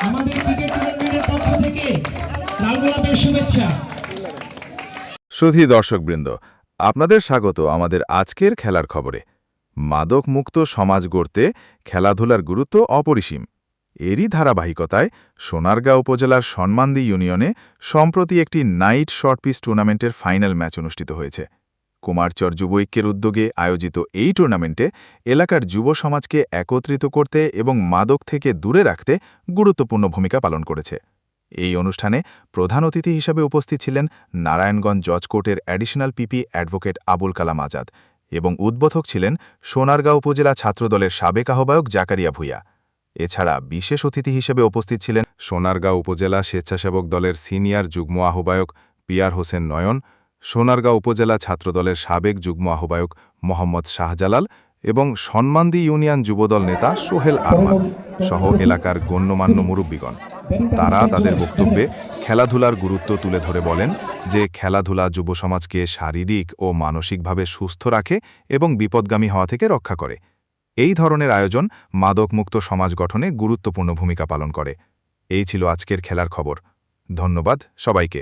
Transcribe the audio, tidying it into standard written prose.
আমাদের ক্রিকেট টুর্নামেন্টের পক্ষ থেকে লাল গোলাপের শুভেচ্ছা। সুধী দর্শকবৃন্দ, আপনাদের স্বাগত আমাদের আজকের খেলার খবরে। মাদক মুক্ত সমাজ গড়তে খেলাধুলার গুরুত্ব অপরিসীম। এরই ধারাবাহিকতায় সোনারগাঁও উপজেলার সন্মান্দি ইউনিয়নে সম্প্রতি একটি নাইট শর্টপিচ টুর্নামেন্টের ফাইনাল ম্যাচ অনুষ্ঠিত হয়েছে। কুমারচর যুব ঐক্যের উদ্যোগে আয়োজিত এই টুর্নামেন্টে এলাকার যুব সমাজকে একত্রিত করতে এবং মাদক থেকে দূরে রাখতে গুরুত্বপূর্ণ ভূমিকা পালন করেছে। এই অনুষ্ঠানে প্রধান অতিথি হিসেবে উপস্থিত ছিলেন নারায়ণগঞ্জ জজ কোর্টের অ্যাডিশনাল পিপি অ্যাডভোকেট আবুল কালাম আজাদ এবং উদ্বোধক ছিলেন সোনারগাঁও উপজেলা ছাত্রদলের সাবেক আহ্বায়ক জাকারিয়া ভূঁইয়া। এছাড়া বিশেষ অতিথি হিসেবে উপস্থিত ছিলেন সোনারগাঁও উপজেলা স্বেচ্ছাসেবক দলের সিনিয়র যুগ্ম আহ্বায়ক পিয়ার হোসেন নয়ন, সোনারগাঁও উপজেলা ছাত্রদলের সাবেক যুগ্ম আহ্বায়ক মোহাম্মদ শাহজালাল এবং সন্মান্দি ইউনিয়ন যুবদল নেতা সোহেল আরমান সহ এলাকার গণ্যমান্য মুরব্বীগণ। তারা তাদের বক্তব্যে খেলাধুলার গুরুত্ব তুলে ধরে বলেন যে খেলাধুলা যুব সমাজকে শারীরিক ও মানসিকভাবে সুস্থ রাখে এবং বিপদগামী হওয়া থেকে রক্ষা করে। এই ধরনের আয়োজন মাদকমুক্ত সমাজ গঠনে গুরুত্বপূর্ণ ভূমিকা পালন করে। এই ছিল আজকের খেলার খবর। ধন্যবাদ সবাইকে।